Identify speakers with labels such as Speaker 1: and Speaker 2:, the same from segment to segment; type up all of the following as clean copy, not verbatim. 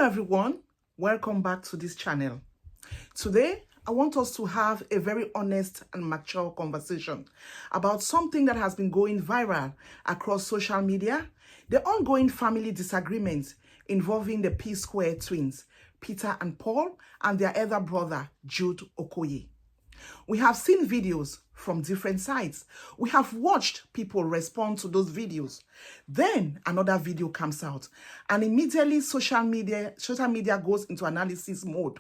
Speaker 1: Hello everyone, welcome back to this channel. Today, I want us to have a very honest and mature conversation about something that has been going viral across social media, the ongoing family disagreements involving the P-square twins, Peter and Paul, and their elder brother, Jude Okoye. We have seen videos from different sides. We have watched people respond to those videos. Then another video comes out and immediately social media goes into analysis mode.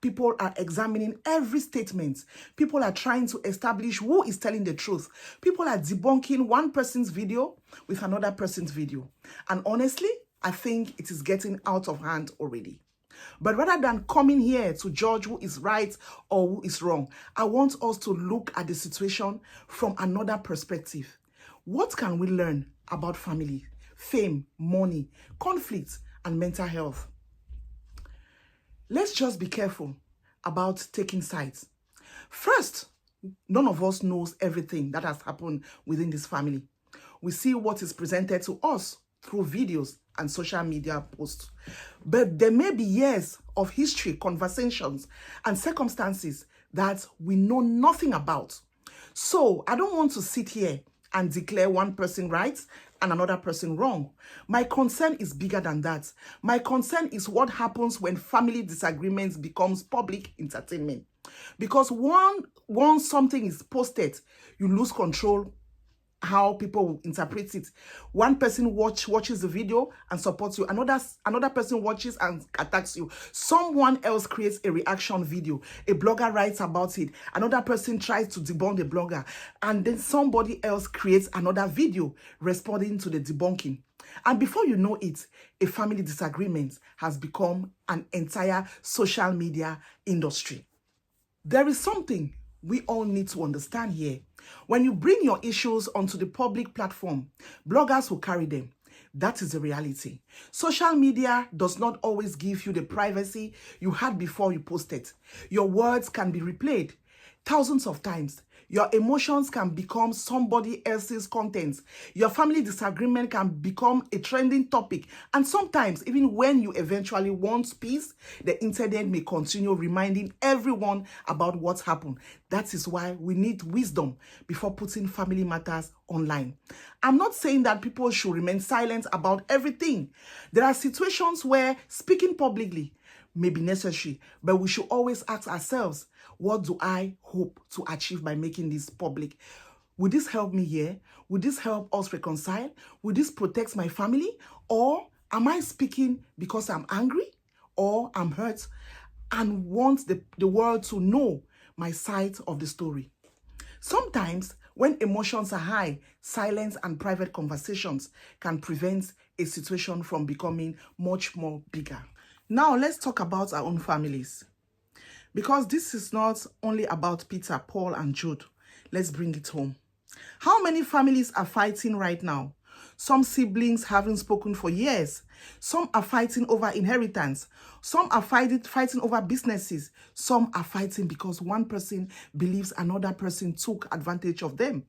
Speaker 1: People are examining every statement. People are trying to establish who is telling the truth. People are debunking one person's video with another person's video. And honestly, I think it is getting out of hand already. But rather than coming here to judge who is right or who is wrong, I want us to look at the situation from another perspective. What can we learn about family, fame, money, conflict, and mental health? Let's just be careful about taking sides. First, none of us knows everything that has happened within this family. We see what is presented to us through videos and social media posts. But there may be years of history, conversations, and circumstances that we know nothing about. So I don't want to sit here and declare one person right and another person wrong. My concern is bigger than that. My concern is what happens when family disagreements becomes public entertainment. Because once something is posted, you lose control how people will interpret it. One person watches the video and supports you. Another person watches and attacks you. Someone else creates a reaction video. A blogger writes about it. Another person tries to debunk the blogger. And then somebody else creates another video responding to the debunking. And before you know it, a family disagreement has become an entire social media industry. There is something we all need to understand here. When you bring your issues onto the public platform, bloggers will carry them. That is the reality. Social media does not always give you the privacy you had before you posted. Your words can be replayed thousands of times. Your emotions can become somebody else's content. Your family disagreement can become a trending topic. And sometimes, even when you eventually want peace, the internet may continue reminding everyone about what happened. That is why we need wisdom before putting family matters online. I'm not saying that people should remain silent about everything. There are situations where speaking publicly may be necessary, but we should always ask ourselves, what do I hope to achieve by making this public? Will this help me here? Will this help us reconcile? Will this protect my family? Or am I speaking because I'm angry or I'm hurt and want the world to know my side of the story? Sometimes, when emotions are high, silence and private conversations can prevent a situation from becoming much more bigger. Now, let's talk about our own families. Because this is not only about Peter, Paul, and Jude. Let's bring it home. How many families are fighting right now? Some siblings haven't spoken for years. Some are fighting over inheritance. Some are fighting over businesses. Some are fighting because one person believes another person took advantage of them.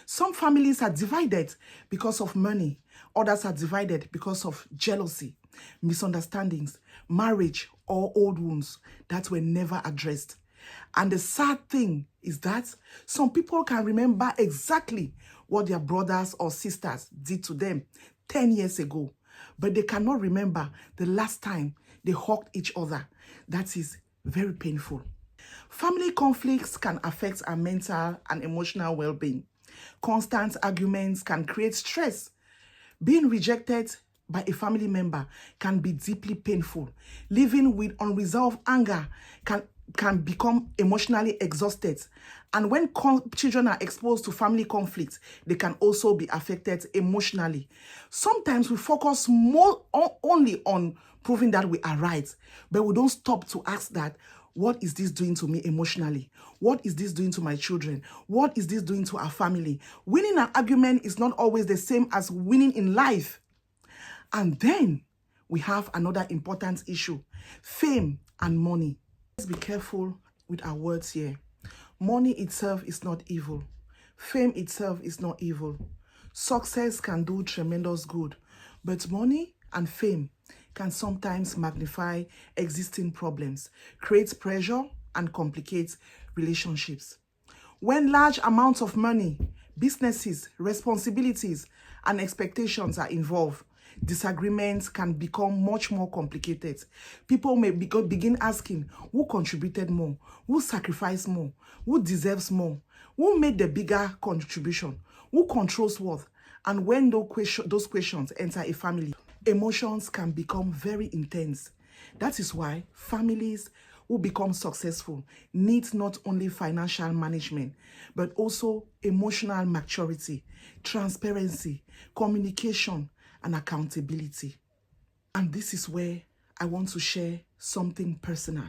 Speaker 1: Some families are divided because of money. Others are divided because of jealousy, misunderstandings, marriage, or old wounds that were never addressed. And the sad thing is that some people can remember exactly what their brothers or sisters did to them 10 years ago, but they cannot remember the last time they hugged each other. That is very painful. Family conflicts can affect our mental and emotional well-being. Constant arguments can create stress. Being rejected by a family member can be deeply painful. Living with unresolved anger can become emotionally exhausted. And when children are exposed to family conflicts, they can also be affected emotionally. Sometimes we focus only on proving that we are right, but we don't stop to ask that, what is this doing to me emotionally? What is this doing to my children? What is this doing to our family? Winning an argument is not always the same as winning in life. And then we have another important issue, fame and money. Let's be careful with our words here. Money itself is not evil. Fame itself is not evil. Success can do tremendous good, but money and fame can sometimes magnify existing problems, create pressure, and complicate relationships. When large amounts of money, businesses, responsibilities, and expectations are involved, disagreements can become much more complicated. People may begin asking, who contributed more? Who sacrificed more? Who deserves more? Who made the bigger contribution? Who controls what? And when those questions enter a family, emotions can become very intense. That is why families who become successful need not only financial management, but also emotional maturity, transparency, communication, and accountability. And this is where I want to share something personal.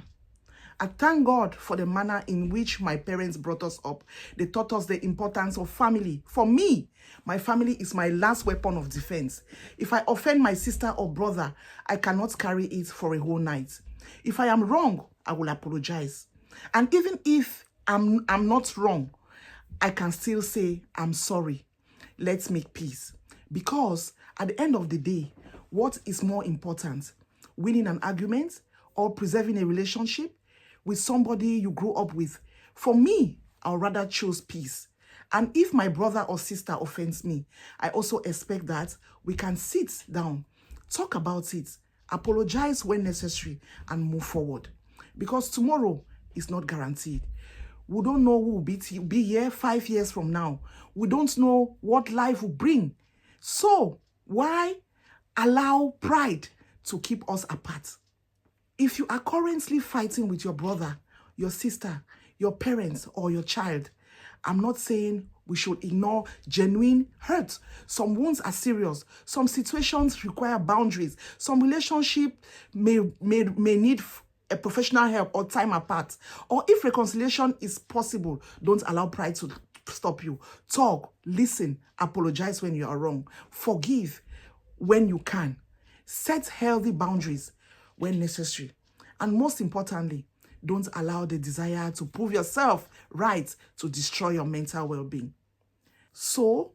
Speaker 1: I thank God for the manner in which my parents brought us up. They taught us the importance of family. For me, my family is my last weapon of defense. If I offend my sister or brother, I cannot carry it for a whole night. If I am wrong, I will apologize. And even if I'm not wrong, I can still say, I'm sorry. Let's make peace. Because at the end of the day, what is more important? Winning an argument or preserving a relationship with somebody you grew up with? For me, I'll rather choose peace. And if my brother or sister offends me, I also expect that we can sit down, talk about it, apologize when necessary, and move forward. Because tomorrow is not guaranteed. We don't know who will be here 5 years from now. We don't know what life will bring. So why allow pride to keep us apart? If you are currently fighting with your brother, your sister, your parents, or your child, I'm not saying we should ignore genuine hurt. Some wounds are serious. Some situations require boundaries. Some relationship may need a professional help or time apart. Or if reconciliation is possible, don't allow pride to stop you. Talk, listen, apologize when you are wrong. Forgive when you can. Set healthy boundaries when necessary. And most importantly, don't allow the desire to prove yourself right to destroy your mental well-being. So,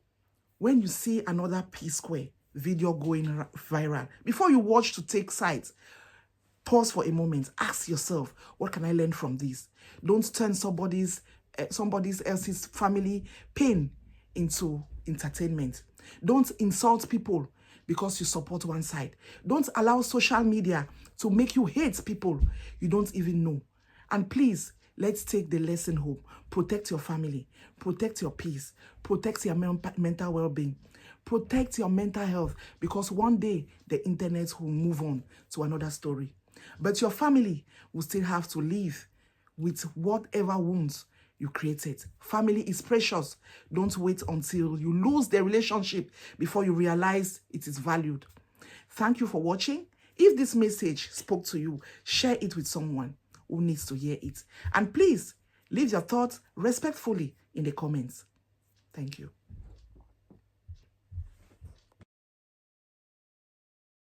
Speaker 1: when you see another psquare video going viral, before you watch to take sides, pause for a moment. Ask yourself, what can I learn from this? Don't turn somebody else's family pain into entertainment. Don't insult people because you support one side. Don't allow social media to make you hate people you don't even know. And please, let's take the lesson home. Protect your family. Protect your peace. Protect your mental well-being. Protect your mental health, because one day the internet will move on to another story. But your family will still have to live with whatever wounds you created. Family is precious. Don't wait until you lose the relationship before you realize it is valued. Thank you for watching. If this message spoke to you, share it with someone who needs to hear it. And please, leave your thoughts respectfully in the comments. Thank you.